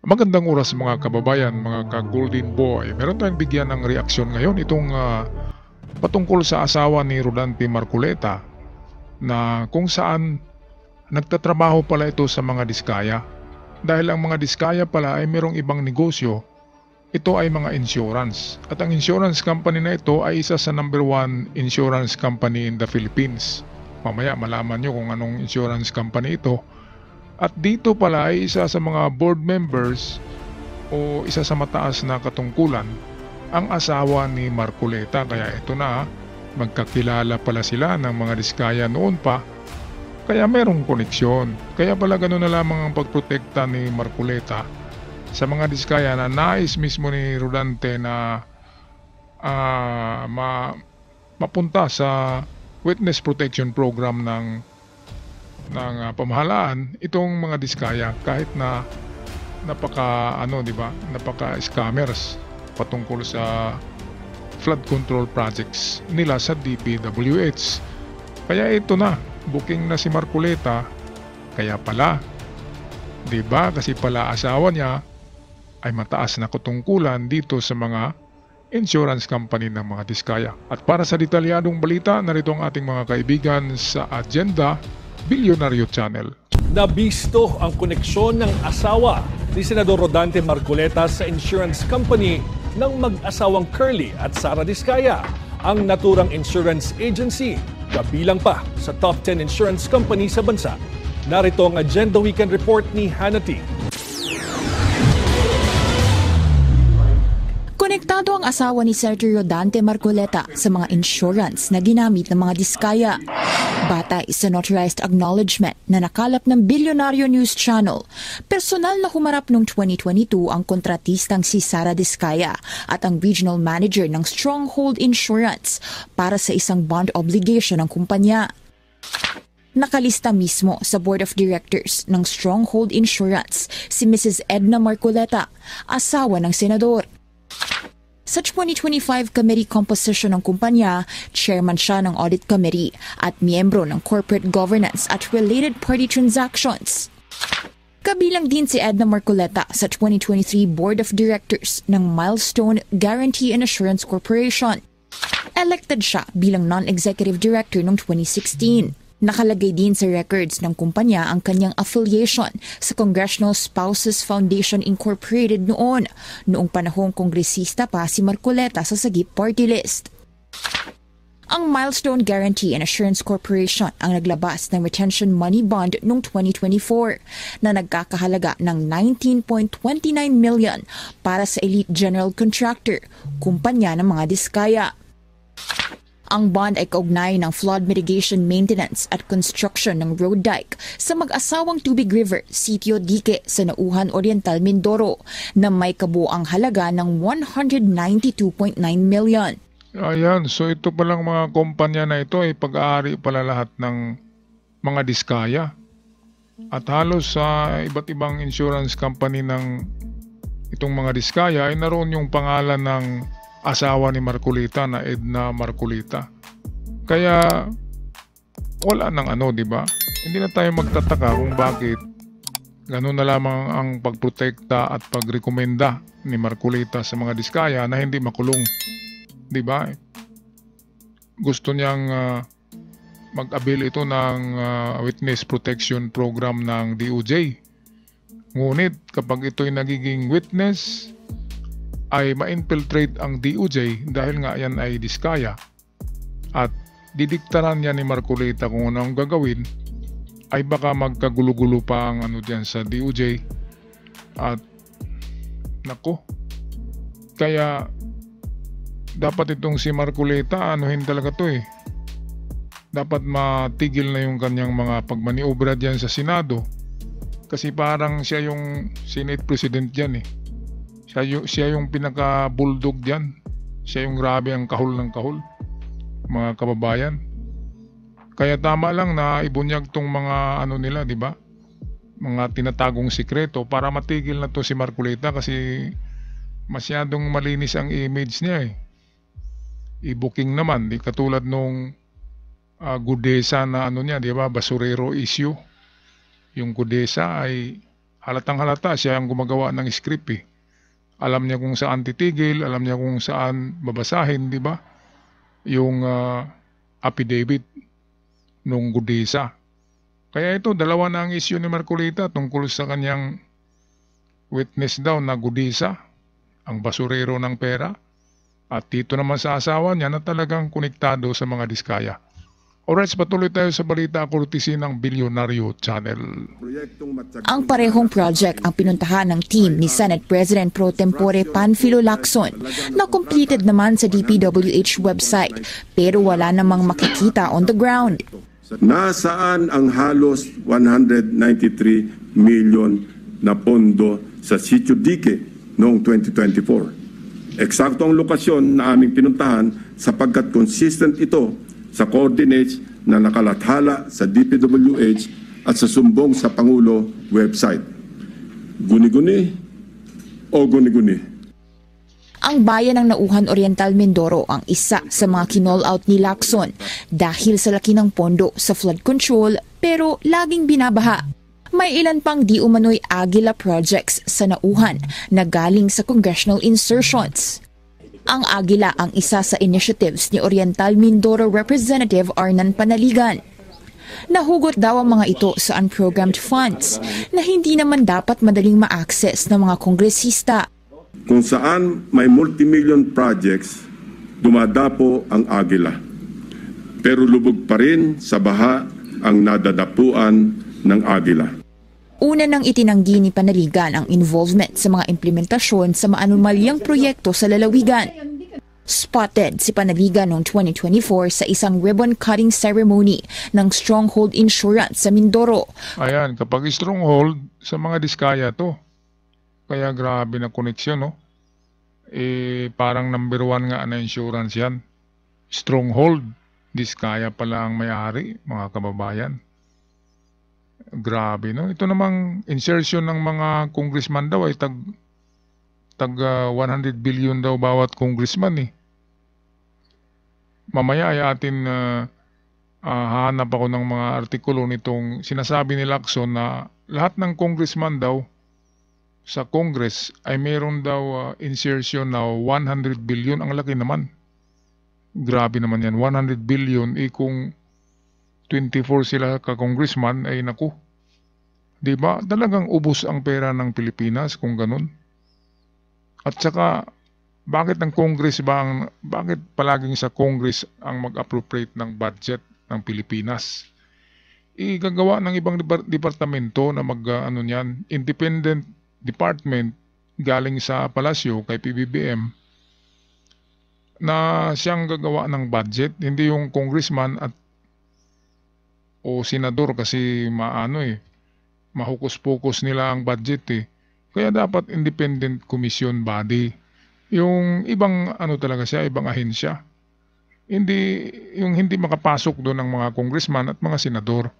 Magandang oras mga kababayan, mga ka-Golden Boy. Meron tayong bigyan ng reaksyon ngayon itong patungkol sa asawa ni Rodante Marcoleta na kung saan nagtatrabaho pala ito sa mga diskaya. Dahil ang mga diskaya pala ay merong ibang negosyo, ito ay mga insurance. At ang insurance company na ito ay isa sa #1 insurance company in the Philippines. Mamaya malaman nyo kung anong insurance company ito. At dito pala ay isa sa mga board members o isa sa mataas na katungkulan ang asawa ni Marcoleta. Kaya ito na, magkakilala pala sila ng mga diskaya noon pa. Kaya merong koneksyon. Kaya pala gano'n na lamang ang pagprotekta ni Marcoleta sa mga diskaya na nais mismo ni Rodante na mapunta sa witness protection program ng pamahalaan itong mga diskaya kahit na napaka scammers patungkol sa flood control projects nila sa DPWH. Kaya ito na, booking na si Marcoleta. Kaya pala, 'di ba? Kasi pala asawa niya ay mataas na katungkulan dito sa mga insurance company ng mga diskaya. At para sa detalyadong balita, narito ang ating mga kaibigan sa Agenda Bilyonaryo Channel. Nabisto ang koneksyon ng asawa ni Senador Rodante Marcoleta sa insurance company ng mag-asawang Curly at Sara Diskaya, ang naturang insurance agency, kabilang pa sa top 10 insurance company sa bansa. Narito ang Agenda Weekend Report ni Hannity. Konektado ang asawa ni Senator Rodante Marcoleta sa mga insurance na ginamit ng mga diskaya. Batay sa notarized acknowledgement na nakalap ng Bilyonaryo News Channel, personal na humarap noong 2022 ang kontratistang si Sara Diskaya at ang regional manager ng Stronghold Insurance para sa isang bond obligation ng kumpanya. Nakalista mismo sa Board of Directors ng Stronghold Insurance si Mrs. Edna Marcoleta, asawa ng senador. Sa 2025 committee composition ng kumpanya, chairman siya ng audit committee at miyembro ng corporate governance at related party transactions. Kabilang din si Edna Marcoleta sa 2023 Board of Directors ng Milestone Guarantee and Assurance Corporation. Elected siya bilang non-executive director noong 2016. Nakalagay din sa records ng kumpanya ang kanyang affiliation sa Congressional Spouses Foundation Incorporated noong panahong kongresista pa si Marcoleta sa Sagip Party List. Ang Milestone Guarantee and Assurance Corporation ang naglabas ng retention money bond noong 2024 na nagkakahalaga ng 19.29 million para sa Elite General Contractor, kumpanya ng mga diskaya. Ang bond ay kaugnay ng flood mitigation maintenance at construction ng road dike sa mag-asawang Tubig River, Sitio Dique sa Nauhan Oriental, Mindoro na may kabuang halaga ng 192.9 million. Ayan, so ito palang mga kumpanya na ito ay pag-aari pala lahat ng mga diskaya. At halos sa iba't ibang insurance company ng itong mga diskaya ay naroon yung pangalan ng asawa ni Marcoleta na Edna Marcoleta. Kaya wala nang di ba? Hindi na tayo magtataka kung bakit ganun na lamang ang pagprotekta at pagrekomenda ni Marcoleta sa mga diskaya na hindi makulong. Di ba? Gusto niyang mag-avail ito ng witness protection program ng DOJ. Ngunit kapag ito'y nagiging witness, ay ma-infiltrate ang DOJ dahil nga yan ay diskaya at didiktaran niya ni Marcoleta kung ano ang gagawin, ay baka magkagulo-gulo pa ang dyan sa DOJ at nako, kaya dapat itong si Marcoleta anuhin talaga to dapat matigil na yung kanyang mga pagmaniobra dyan sa Senado kasi parang siya yung Senate President dyan Siya yung pinaka-bulldog dyan. Siya yung grabe ang kahul ng kahul, mga kababayan. Kaya tama lang na ibunyag tong mga nila, di ba? Mga tinatagong sikreto para matigil na to si Marcoleta kasi masyadong malinis ang image niya I-booking naman, di katulad nung Gudesa na niya, di ba? Basurero issue. Yung Gudesa ay Halatang halata siya ang gumagawa ng script eh. Alam niya kung saan titigil, alam niya kung saan babasahin, di ba? Yung affidavit nung Gudisa. Kaya ito, dalawa na ang issue ni Marcolita tungkol sa kanyang witness daw na Gudisa, ang basurero ng pera. At dito naman sa asawa niya na talagang konektado sa mga diskaya. Alright, patuloy tayo sa balita courtesy ng Bilyonaryo Channel. Ang parehong project ang pinuntahan ng team ni Senate President Pro Tempore Panfilo Lacson na completed naman sa DPWH website pero wala namang makikita on the ground. Nasaan ang halos 193 million na pondo sa Sitio Dique noong 2024? Eksakto ang lokasyon na aming pinuntahan sapagkat consistent ito sa coordinates na nakalathala sa DPWH at sa sumbong sa Pangulo website. Guni-guni o guni-guni? Ang bayan ng Nauhan Oriental Mindoro ang isa sa mga kinall out ni Lacson dahil sa laki ng pondo sa flood control pero laging binabaha. May ilan pang di umano'y Agila projects sa Nauhan na galing sa congressional insertions. Ang Agila ang isa sa initiatives ni Oriental Mindoro Representative Arnan Panaligan. Nahugot daw ang mga ito sa unprogrammed funds na hindi naman dapat madaling ma-access ng mga kongresista. Kung saan may multimillion projects, dumadapo ang Agila. Pero lubog pa rin sa baha ang nadadapuan ng Agila. Una nang itinanggi ni Panaligan ang involvement sa mga implementasyon sa maanumalyang proyekto sa lalawigan. Spotted si Panaligan noong 2024 sa isang ribbon-cutting ceremony ng Stronghold Insurance sa Mindoro. Ayan, kapag Stronghold, sa mga diskaya to. Kaya grabe na koneksyon, no? Parang number 1 nga na insurance yan. Stronghold, diskaya pala ang may-ari, mga kababayan. Grabe, no? Ito namang insertion ng mga congressman daw ay tag 100 billion daw bawat congressman eh. Mamaya ay atin hahanap ako ng mga artikulo nitong sinasabi ni Lacson na lahat ng congressman daw sa Congress ay mayroon daw insertion na 100 billion. Ang laki naman. Grabe naman yan. 100 billion kung 24 sila ka-congressman ay naku. Diba? Talagang ubos ang pera ng Pilipinas kung ganun. At saka, bakit bakit palaging sa Congress ang mag-appropriate ng budget ng Pilipinas? Igagawa ng ibang departamento na independent department galing sa palasyo kay PBBM na siyang gagawa ng budget, hindi yung congressman o senador kasi mahukus-pukus nila ang budget eh. Kaya dapat independent commission body. Yung ibang talaga siya, ibang ahensya. Hindi makapasok doon ng mga congressman at mga senador.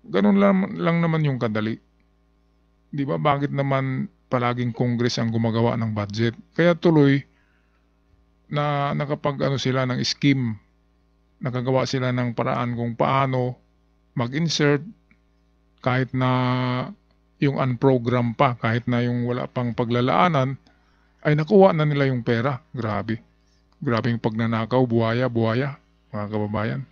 Ganun lang naman yung kadali. Di ba? Bakit naman palaging Congress ang gumagawa ng budget? Kaya tuloy na sila ng scheme. Nakagawa sila ng paraan kung paano mag-insert kahit na yung unprogram pa, kahit na yung wala pang paglalaanan, ay nakuha na nila yung pera. Grabe. Grabe yung pagnanakaw, buhaya, mga kababayan.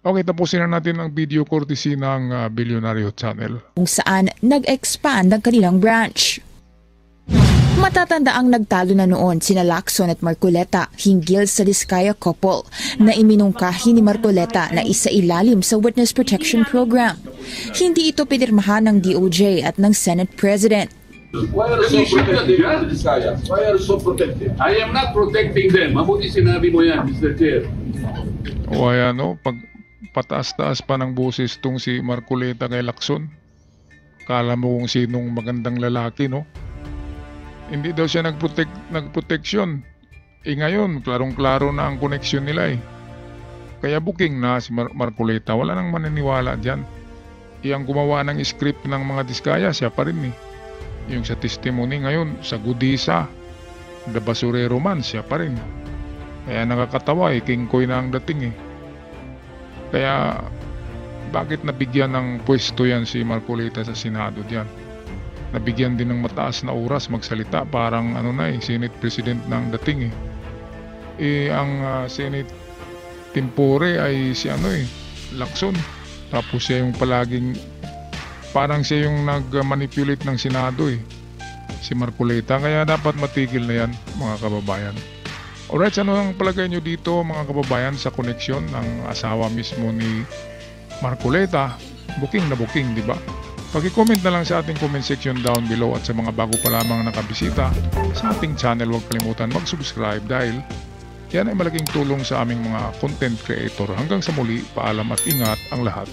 Okay, tapusin na natin ang video courtesy ng Bilyonaryo Channel. Kung saan nag-expand ang kanilang branch. Matatanda ang nagtalo na noon sina Lacson at Marcoleta hinggil sa Diskaya couple na iminungkahi ni Marcoleta na isailalim sa Witness Protection Program. Hindi ito pinirmahan ng DOJ at ng Senate President. Why are you so protective? Why are you so protective? I am not protecting them. Mabuti sinabi mo yan, Mr. Chair. O ayan, pag pataas-taas pa ng boses tong si Marcoleta kay Lacson. Kala mo kung sinong magandang lalaki, no? Hindi daw siya nagproteksyon. Ngayon, klarong-klaro na ang koneksyon nila eh. Kaya booking na si Marcoleta. Wala nang maniniwala dyan. Ang gumawa ng script ng mga diskaya, siya pa rin eh. Yung sa testimony ngayon, sa Gudisa, the basurero man, siya pa rin. Kaya nakakatawa eh, King Koy na ang dating eh. Kaya, bakit nabigyan ng pwesto yan si Marcoleta sa Senado diyan? Nabigyan din ng mataas na oras magsalita, parang Senate President ng dating ang Senate Tempore ay si Lacson. Tapos siya yung palaging, parang siya yung nag-manipulate ng Senado si Marcoleta. Kaya dapat matigil na yan, mga kababayan. Alright, ano ang palagay nyo dito, mga kababayan, sa koneksyon ng asawa mismo ni Marcoleta? Booking na booking, di ba? Paki-comment na lang sa ating comment section down below, at sa mga bago pa lamang nakabisita sa ating channel, huwag kalimutan mag-subscribe dahil yan ay malaking tulong sa aming mga content creator. Hanggang sa muli, paalam at ingat ang lahat.